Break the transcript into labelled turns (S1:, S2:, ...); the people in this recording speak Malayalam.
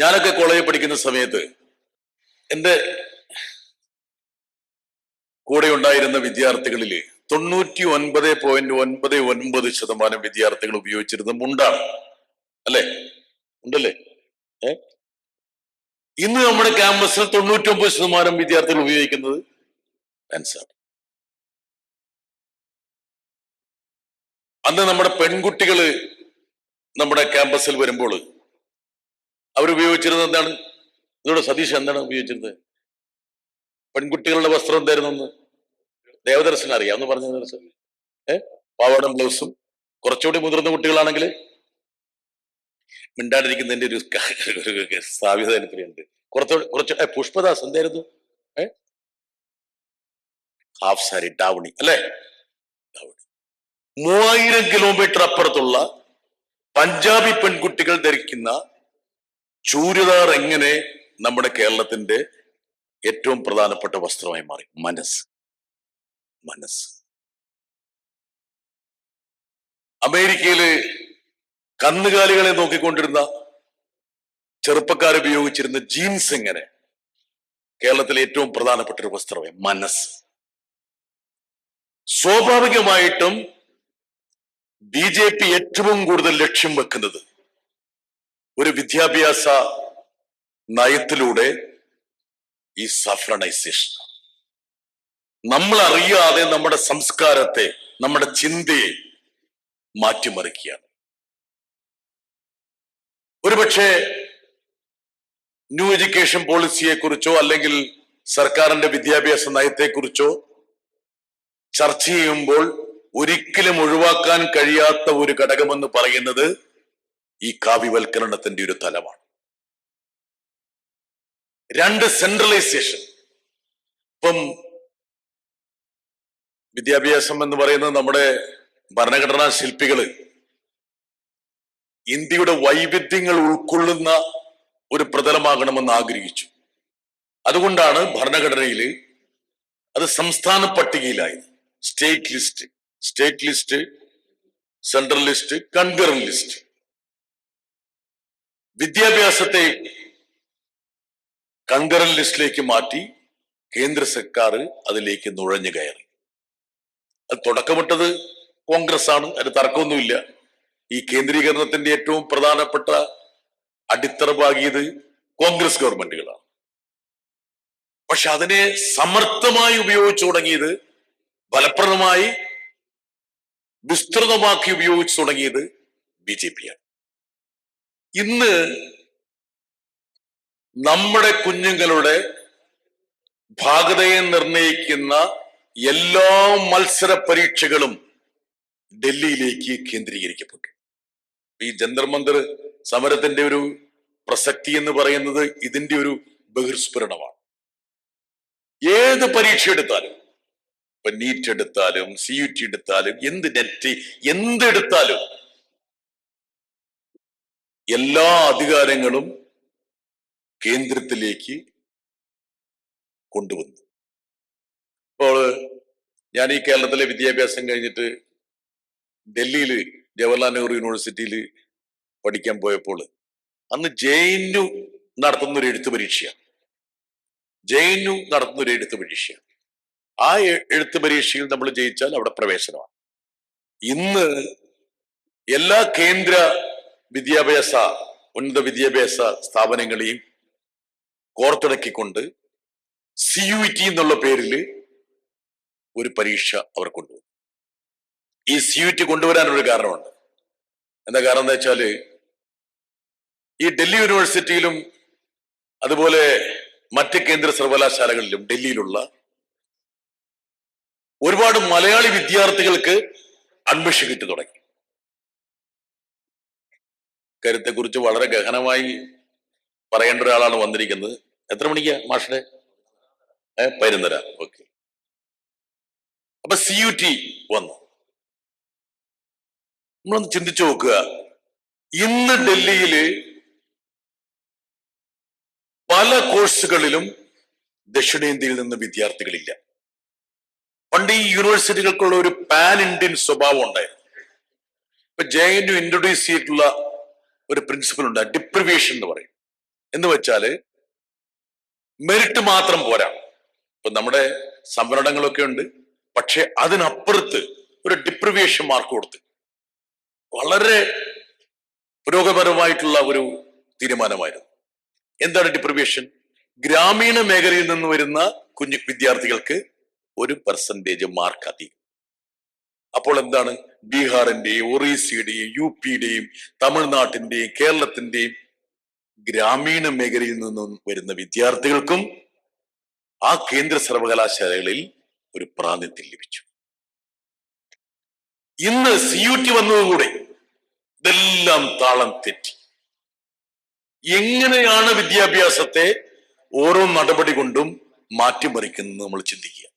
S1: ഞാനൊക്കെ കോളേജിൽ പഠിക്കുന്ന സമയത്ത് എൻ്റെ കൂടെ ഉണ്ടായിരുന്ന വിദ്യാർത്ഥികളിൽ 99.99% വിദ്യാർത്ഥികൾ ഉപയോഗിച്ചിരുന്നത് മുണ്ടാണ്. അല്ലേ? ഉണ്ടല്ലേ? ഇന്ന് നമ്മുടെ ക്യാമ്പസിൽ 99% വിദ്യാർത്ഥികൾ ഉപയോഗിക്കുന്നത് പാൻസാണ്. അന്ന് നമ്മുടെ പെൺകുട്ടികള് നമ്മുടെ ക്യാമ്പസിൽ വരുമ്പോൾ അവരുപയോഗിച്ചിരുന്നത് എന്താണ്? ഇതോടെ സതീഷ് എന്താണ് ഉപയോഗിച്ചിരുന്നത്? പെൺകുട്ടികളുടെ വസ്ത്രം എന്തായിരുന്നു? ഒന്ന് ദേവദർശനം അറിയാം, ഒന്ന് പറഞ്ഞു ദർശനം. പാവാടം ബ്ലൗസും. കുറച്ചുകൂടി മുതിർന്ന കുട്ടികളാണെങ്കിൽ മിണ്ടാണ്ടിരിക്കുന്നതിന്റെ ഒരു സാധ്യത എനിക്കുണ്ട്. കുറച്ച് പുഷ്പദാസ് എന്തായിരുന്നു? ഹാഫ് സാരി, ഡാവണി, അല്ലേ? 3000 കിലോമീറ്റർ അപ്പുറത്തുള്ള പഞ്ചാബി പെൺകുട്ടികൾ ധരിക്കുന്ന ചൂരിദാർ എങ്ങനെ നമ്മുടെ കേരളത്തിന്റെ ഏറ്റവും പ്രധാനപ്പെട്ട വസ്ത്രമായി മാറി? മനസ്സ്. അമേരിക്കയില് കന്നുകാലികളെ നോക്കിക്കൊണ്ടിരുന്ന ചെറുപ്പക്കാർ ഉപയോഗിച്ചിരുന്ന ജീൻസ് എങ്ങനെ കേരളത്തിലെ ഏറ്റവും പ്രധാനപ്പെട്ട ഒരു വസ്ത്രമായി? മനസ്സ്. സ്വാഭാവികമായിട്ടും BJP ഏറ്റവും കൂടുതൽ ലക്ഷ്യം വെക്കുന്നത് ഒരു വിദ്യാഭ്യാസ നയത്തിലൂടെ ഈ സഫ്രണൈസേഷൻ. നമ്മൾ അറിയാതെ നമ്മുടെ സംസ്കാരത്തെ, നമ്മുടെ ചിന്തയെ മാറ്റിമറിക്കുകയാണ്. ഒരുപക്ഷെ ന്യൂ എഡ്യൂക്കേഷൻ പോളിസിയെ കുറിച്ചോ അല്ലെങ്കിൽ സർക്കാരിന്റെ വിദ്യാഭ്യാസ നയത്തെക്കുറിച്ചോ ചർച്ച ചെയ്യുമ്പോൾ ഒരിക്കലും ഒഴിവാക്കാൻ കഴിയാത്ത ഒരു ഘടകമെന്ന് പറയുന്നത് ഈ കാവ്യവൽക്കരണത്തിന്റെ ഒരു തലമാണ്. 2, സെൻട്രലൈസേഷൻ. ഇപ്പം വിദ്യാഭ്യാസം എന്ന് പറയുന്നത് നമ്മുടെ ഭരണഘടനാ ശില്പികള് ഇന്ത്യയുടെ വൈവിധ്യങ്ങൾ ഉൾക്കൊള്ളുന്ന ഒരു പ്രതലമാകണമെന്ന് ആഗ്രഹിച്ചു. അതുകൊണ്ടാണ് ഭരണഘടനയിൽ അത് സംസ്ഥാന പട്ടികയിലായത്. State list, central list, concurrent list. വിദ്യാഭ്യാസത്തെ കൺകറന്റ് ലിസ്റ്റിലേക്ക് മാറ്റി കേന്ദ്ര സർക്കാർ അതിലേക്ക് നുഴഞ്ഞു കയറി. അത് തുടക്കമിട്ടത് കോൺഗ്രസ് ആണ്, അതിന് തർക്കമൊന്നുമില്ല. ഈ കേന്ദ്രീകരണത്തിന്റെ ഏറ്റവും പ്രധാനപ്പെട്ട അടിത്തറ പാകിയത് കോൺഗ്രസ് ഗവൺമെന്റുകളാണ്. പക്ഷെ അതിനെ സമർത്ഥമായി ഉപയോഗിച്ചു തുടങ്ങിയത്, ഫലപ്രദമായി വിസ്തൃതമാക്കി ഉപയോഗിച്ചു തുടങ്ങിയത് BJP ആണ്. ഇന്ന് നമ്മുടെ കുഞ്ഞുങ്ങളുടെ ഭാഗതയെ നിർണയിക്കുന്ന എല്ലാ മത്സര പരീക്ഷകളും ഡൽഹിയിലേക്ക് കേന്ദ്രീകരിക്കപ്പെട്ടു. ഈ ജന്തർ മന്ദർ സമരത്തിന്റെ ഒരു പ്രസക്തി എന്ന് പറയുന്നത് ഇതിന്റെ ഒരു ബഹിർസ്ഫുരണമാണ്. ഏത് പരീക്ഷ എടുത്താലും, ഇപ്പൊ നീറ്റ് എടുത്താലും CUT എടുത്താലും എന്തെടുത്താലും എല്ലാ അധികാരങ്ങളും കേന്ദ്രത്തിലേക്ക് കൊണ്ടുവന്നു. ഇപ്പോൾ ഞാൻ ഈ കേരളത്തിലെ വിദ്യാഭ്യാസം കഴിഞ്ഞിട്ട് ഡൽഹിയിൽ ജവഹർലാൽ നെഹ്റു യൂണിവേഴ്സിറ്റിയിൽ പഠിക്കാൻ പോയപ്പോൾ അന്ന് JNU നടത്തുന്ന ഒരു എഴുത്ത് പരീക്ഷയാണ്. ആ എഴുത്ത് പരീക്ഷയിൽ നമ്മൾ ജയിച്ചാൽ അവിടെ പ്രവേശനമാണ്. ഇന്ന് എല്ലാ കേന്ദ്ര ഉന്നത വിദ്യാഭ്യാസ സ്ഥാപനങ്ങളെയും കോർത്തിണക്കിക്കൊണ്ട് CUT എന്നുള്ള പേരിൽ ഒരു പരീക്ഷ അവർ കൊണ്ടുവന്നു. ഈ CUT കൊണ്ടുവരാനൊരു കാരണമുണ്ട്. എന്താ കാരണം എന്ന് വെച്ചാല് ഈ ഡൽഹി യൂണിവേഴ്സിറ്റിയിലും അതുപോലെ മറ്റ് കേന്ദ്ര സർവകലാശാലകളിലും ഡൽഹിയിലുള്ള ഒരുപാട് മലയാളി വിദ്യാർത്ഥികൾക്ക് അഡ്മിഷൻ കിട്ടി തുടങ്ങി. കാര്യത്തെക്കുറിച്ച് വളരെ ഗഹനമായി പറയേണ്ട ഒരാളാണ് വന്നിരിക്കുന്നത്. എത്ര മണിക്കാ മാഷെ? 11:30. ഓക്കെ. അപ്പൊ CUT വന്നു. നമ്മളൊന്ന് ചിന്തിച്ചു നോക്കുക. ഇന്ന് ഡൽഹിയില് പല കോഴ്സുകളിലും ദക്ഷിണേന്ത്യയിൽ നിന്ന് വിദ്യാർത്ഥികളില്ല. പണ്ട് ഈ യൂണിവേഴ്സിറ്റികൾക്കുള്ള ഒരു പാൻ ഇന്ത്യൻ സ്വഭാവം ഉണ്ടായിരുന്നു. ഇപ്പൊ JNU ഇൻട്രൊഡ്യൂസ് ചെയ്തിട്ടുള്ള ഒരു പ്രിൻസിപ്പൽ ഉണ്ട്, ഡിപ്രിവേഷൻ എന്ന് പറയും. എന്ന് വെച്ചാല് മെറിറ്റ് മാത്രം പോരാ. ഇപ്പൊ നമ്മുടെ സംവരണങ്ങളൊക്കെ ഉണ്ട്, പക്ഷെ അതിനപ്പുറത്ത് ഒരു ഡിപ്രിവിയേഷൻ മാർക്ക് കൊടുത്ത് വളരെ പുരോഗമനപരമായിട്ടുള്ള ഒരു തീരുമാനമായിരുന്നു. എന്താണ് ഡിപ്രിവിയേഷൻ? ഗ്രാമീണ മേഖലയിൽ നിന്ന് വരുന്ന കുഞ്ഞു വിദ്യാർത്ഥികൾക്ക് 1% മാർക്ക് അധികം. അപ്പോൾ എന്താണ്? ബീഹാറിന്റെയും ഒറീസയുടെയും UP-യുടെയും തമിഴ്നാട്ടിന്റെയും കേരളത്തിന്റെയും ഗ്രാമീണ മേഖലയിൽ നിന്നും വരുന്ന വിദ്യാർത്ഥികൾക്കും ആ കേന്ദ്ര സർവകലാശാലകളിൽ ഒരു പ്രാതിനിധ്യം ലഭിച്ചു. ഇന്ന് CUT വന്നതുകൂടെ ഇതെല്ലാം താളം തെറ്റി. എങ്ങനെയാണ് വിദ്യാഭ്യാസത്തെ ഓരോ നടപടി കൊണ്ടും മാറ്റിമറിക്കുന്നത് നമ്മൾ ചിന്തിക്കുക.